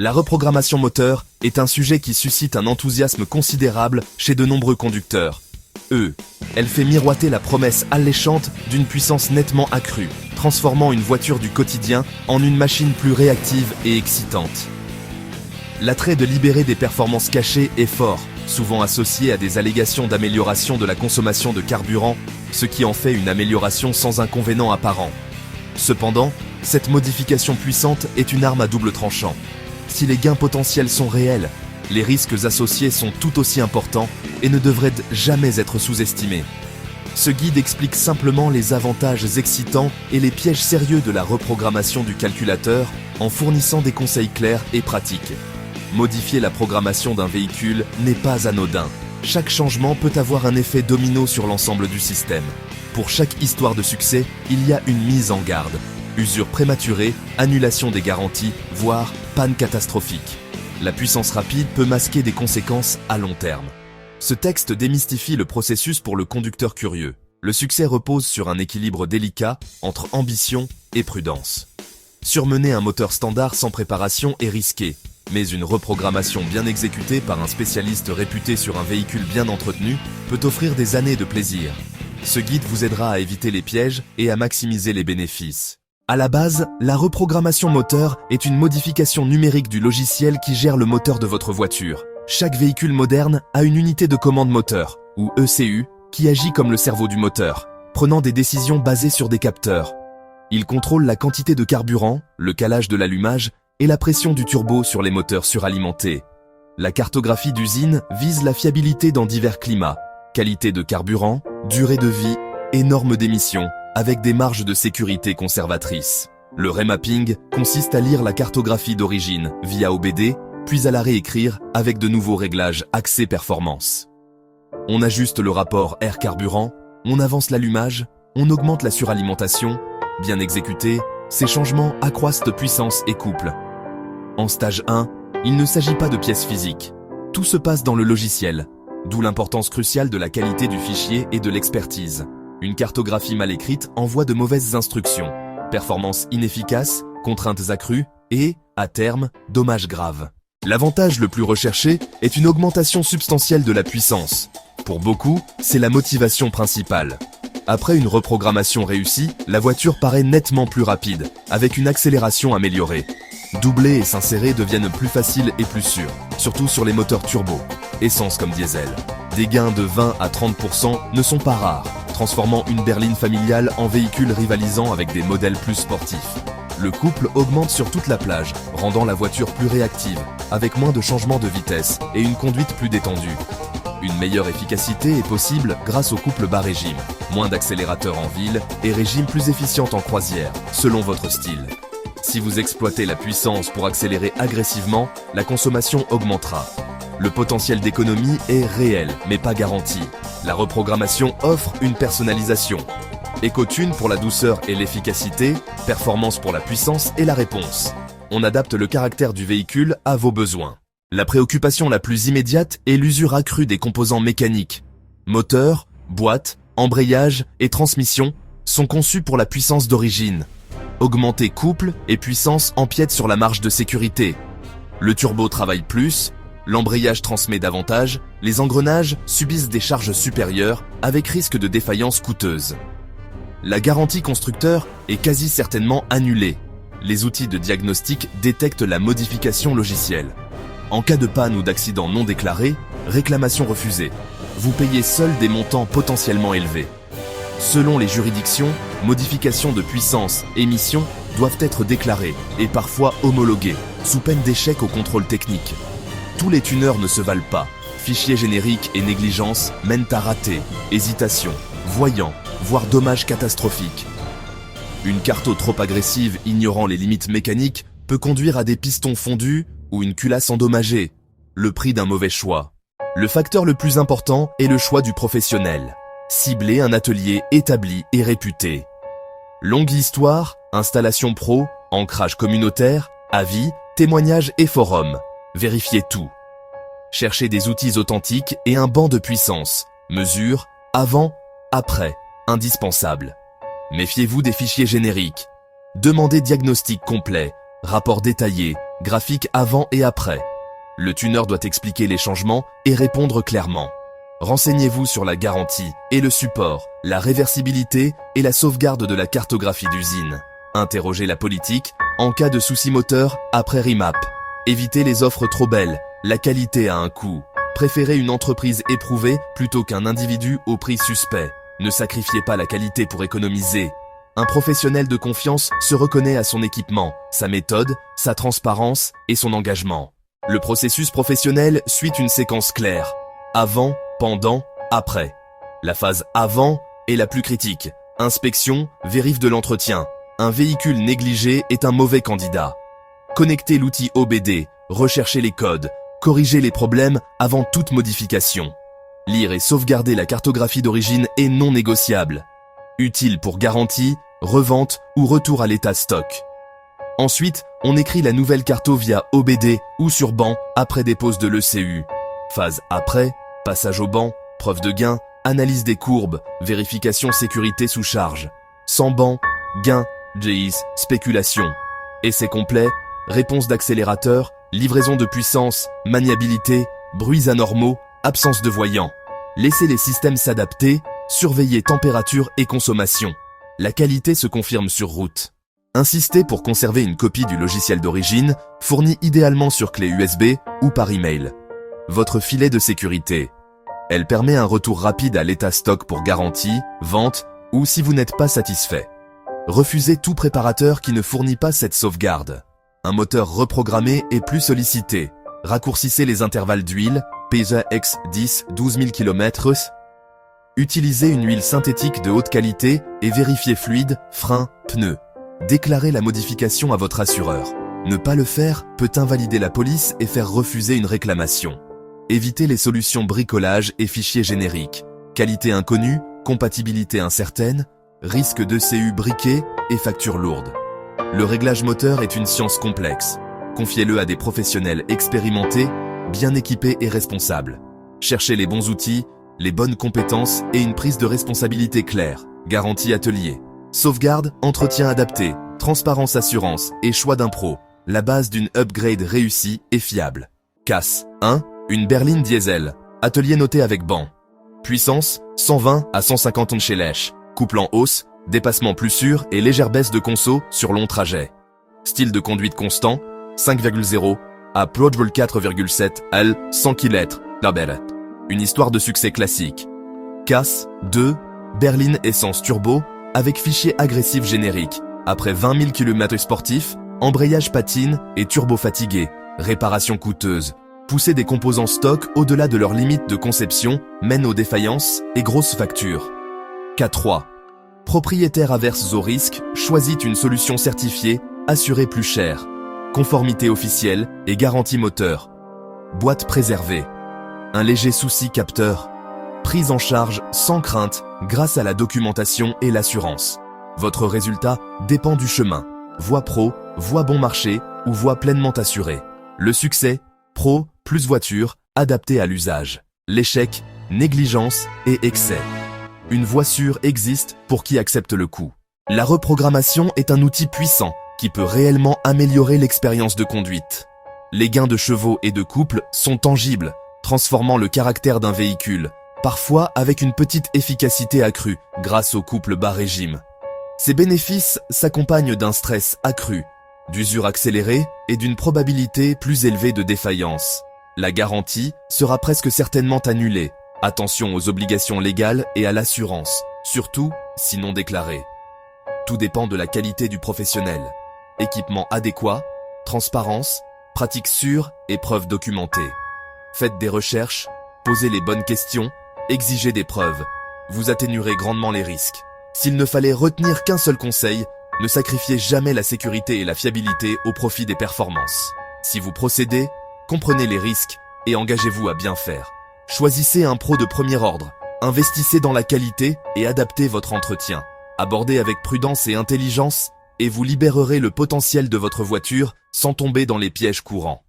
La reprogrammation moteur est un sujet qui suscite un enthousiasme considérable chez de nombreux conducteurs. Elle fait miroiter la promesse alléchante d'une puissance nettement accrue, transformant une voiture du quotidien en une machine plus réactive et excitante. L'attrait de libérer des performances cachées est fort, souvent associé à des allégations d'amélioration de la consommation de carburant, ce qui en fait une amélioration sans inconvénient apparent. Cependant, cette modification puissante est une arme à double tranchant. Si les gains potentiels sont réels, les risques associés sont tout aussi importants et ne devraient jamais être sous-estimés. Ce guide explique simplement les avantages excitants et les pièges sérieux de la reprogrammation du calculateur en fournissant des conseils clairs et pratiques. Modifier la programmation d'un véhicule n'est pas anodin. Chaque changement peut avoir un effet domino sur l'ensemble du système. Pour chaque histoire de succès, il y a une mise en garde. Usure prématurée, annulation des garanties, voire panne catastrophique. La puissance rapide peut masquer des conséquences à long terme. Ce texte démystifie le processus pour le conducteur curieux. Le succès repose sur un équilibre délicat entre ambition et prudence. Surmener un moteur standard sans préparation est risqué, mais une reprogrammation bien exécutée par un spécialiste réputé sur un véhicule bien entretenu peut offrir des années de plaisir. Ce guide vous aidera à éviter les pièges et à maximiser les bénéfices. À la base, la reprogrammation moteur est une modification numérique du logiciel qui gère le moteur de votre voiture. Chaque véhicule moderne a une unité de commande moteur, ou ECU, qui agit comme le cerveau du moteur, prenant des décisions basées sur des capteurs. Il contrôle la quantité de carburant, le calage de l'allumage et la pression du turbo sur les moteurs suralimentés. La cartographie d'usine vise la fiabilité dans divers climats, qualité de carburant, durée de vie et normes d'émissions, avec des marges de sécurité conservatrices. Le remapping consiste à lire la cartographie d'origine via OBD, puis à la réécrire avec de nouveaux réglages axés performance. On ajuste le rapport air-carburant, on avance l'allumage, on augmente la suralimentation. Bien exécutés, ces changements accroissent puissance et couple. En stage 1, il ne s'agit pas de pièces physiques. Tout se passe dans le logiciel, d'où l'importance cruciale de la qualité du fichier et de l'expertise. Une cartographie mal écrite envoie de mauvaises instructions, performance inefficace, contraintes accrues et, à terme, dommages graves. L'avantage le plus recherché est une augmentation substantielle de la puissance. Pour beaucoup, c'est la motivation principale. Après une reprogrammation réussie, la voiture paraît nettement plus rapide, avec une accélération améliorée. Doubler et s'insérer deviennent plus faciles et plus sûrs, surtout sur les moteurs turbo, essence comme diesel. Des gains de 20 à 30% ne sont pas rares, transformant une berline familiale en véhicule rivalisant avec des modèles plus sportifs. Le couple augmente sur toute la plage, rendant la voiture plus réactive, avec moins de changements de vitesse et une conduite plus détendue. Une meilleure efficacité est possible grâce au couple bas régime, moins d'accélérateur en ville et régime plus efficient en croisière, selon votre style. Si vous exploitez la puissance pour accélérer agressivement, la consommation augmentera. Le potentiel d'économie est réel, mais pas garanti. La reprogrammation offre une personnalisation. EcoTune pour la douceur et l'efficacité, performance pour la puissance et la réponse. On adapte le caractère du véhicule à vos besoins. La préoccupation la plus immédiate est l'usure accrue des composants mécaniques. Moteur, boîte, embrayage et transmission sont conçus pour la puissance d'origine. Augmenter couple et puissance empiète sur la marge de sécurité. Le turbo travaille plus, l'embrayage transmet davantage, les engrenages subissent des charges supérieures avec risque de défaillance coûteuse. La garantie constructeur est quasi certainement annulée. Les outils de diagnostic détectent la modification logicielle. En cas de panne ou d'accident non déclaré, réclamation refusée. Vous payez seul des montants potentiellement élevés. Selon les juridictions, modifications de puissance, émissions doivent être déclarées et parfois homologuées, sous peine d'échec au contrôle technique. Tous les tuneurs ne se valent pas. Fichiers génériques et négligence mènent à rater, hésitation, voyant, voire dommages catastrophiques. Une carto trop agressive ignorant les limites mécaniques peut conduire à des pistons fondus ou une culasse endommagée, le prix d'un mauvais choix. Le facteur le plus important est le choix du professionnel. Cibler un atelier établi et réputé. Longue histoire, installation pro, ancrage communautaire, avis, témoignages et forums. Vérifiez tout. Cherchez des outils authentiques et un banc de puissance. Mesure, avant, après, indispensable. Méfiez-vous des fichiers génériques. Demandez diagnostic complet, rapport détaillé graphique avant et après. Le tuner doit expliquer les changements et répondre clairement. Renseignez-vous sur la garantie et le support, la réversibilité et la sauvegarde de la cartographie d'usine. Interrogez la politique en cas de soucis moteur après remap. Évitez les offres trop belles, la qualité a un coût. Préférez une entreprise éprouvée plutôt qu'un individu au prix suspect. Ne sacrifiez pas la qualité pour économiser. Un professionnel de confiance se reconnaît à son équipement, sa méthode, sa transparence et son engagement. Le processus professionnel suit une séquence claire. Avant, pendant, après. La phase avant est la plus critique. Inspection, vérif de l'entretien. Un véhicule négligé est un mauvais candidat. Connectez l'outil OBD, recherchez les codes, corrigez les problèmes avant toute modification. Lire et sauvegarder la cartographie d'origine est non négociable. Utile pour garantie, revente ou retour à l'état stock. Ensuite, on écrit la nouvelle carto via OBD ou sur banc après dépose de l'ECU. Phase après, passage au banc, preuve de gain, analyse des courbes, vérification sécurité sous charge. Sans banc, gain, GIS, spéculation. Essai complet, réponse d'accélérateur, livraison de puissance, maniabilité, bruits anormaux, absence de voyant. Laissez les systèmes s'adapter, surveillez température et consommation. La qualité se confirme sur route. Insistez pour conserver une copie du logiciel d'origine, fourni idéalement sur clé USB ou par email. Votre filet de sécurité. Elle permet un retour rapide à l'état stock pour garantie, vente ou si vous n'êtes pas satisfait. Refusez tout préparateur qui ne fournit pas cette sauvegarde. Un moteur reprogrammé est plus sollicité. Raccourcissez les intervalles d'huile, PESA X 10 12 000 km. Utilisez une huile synthétique de haute qualité et vérifiez fluide, frein, pneus. Déclarez la modification à votre assureur. Ne pas le faire peut invalider la police et faire refuser une réclamation. Évitez les solutions bricolage et fichiers génériques. Qualité inconnue, compatibilité incertaine, risque d'ECU briqué et facture lourde. Le réglage moteur est une science complexe. Confiez-le à des professionnels expérimentés, bien équipés et responsables. Cherchez les bons outils, les bonnes compétences et une prise de responsabilité claire. Garantie atelier. Sauvegarde, entretien adapté, transparence assurance et choix d'un pro. La base d'une upgrade réussie et fiable. CAS 1. Une berline diesel. Atelier noté avec banc. Puissance 120 à 150 tonnes chez Lèche. Couple en hausse, dépassement plus sûr et légère baisse de conso sur long trajet. Style de conduite constant 5,0 à Approachable 4,7 L 100 km. Label. Une histoire de succès classique. CAS 2. Berline essence turbo avec fichier agressif générique. Après 20 000 km sportifs, embrayage patine et turbo fatigué. Réparation coûteuse. Pousser des composants stock au-delà de leurs limites de conception mène aux défaillances et grosses factures. K3. Propriétaire averse au risque, choisit une solution certifiée, assurée plus chère. Conformité officielle et garantie moteur. Boîte préservée. Un léger souci capteur. Prise en charge sans crainte grâce à la documentation et l'assurance. Votre résultat dépend du chemin. Voie pro, voie bon marché ou voie pleinement assurée. Le succès, pro plus voiture, adaptée à l'usage. L'échec, négligence et excès. Une voie sûre existe pour qui accepte le coup. La reprogrammation est un outil puissant qui peut réellement améliorer l'expérience de conduite. Les gains de chevaux et de couple sont tangibles, transformant le caractère d'un véhicule, parfois avec une petite efficacité accrue grâce au couple bas régime. Ces bénéfices s'accompagnent d'un stress accru, d'usure accélérée et d'une probabilité plus élevée de défaillance. La garantie sera presque certainement annulée. Attention aux obligations légales et à l'assurance, surtout si non déclarée. Tout dépend de la qualité du professionnel. Équipement adéquat, transparence, pratique sûre et preuves documentées. Faites des recherches, posez les bonnes questions, exigez des preuves. Vous atténuerez grandement les risques. S'il ne fallait retenir qu'un seul conseil, ne sacrifiez jamais la sécurité et la fiabilité au profit des performances. Si vous procédez, comprenez les risques et engagez-vous à bien faire. Choisissez un pro de premier ordre, investissez dans la qualité et adaptez votre entretien. Abordez avec prudence et intelligence et vous libérerez le potentiel de votre voiture sans tomber dans les pièges courants.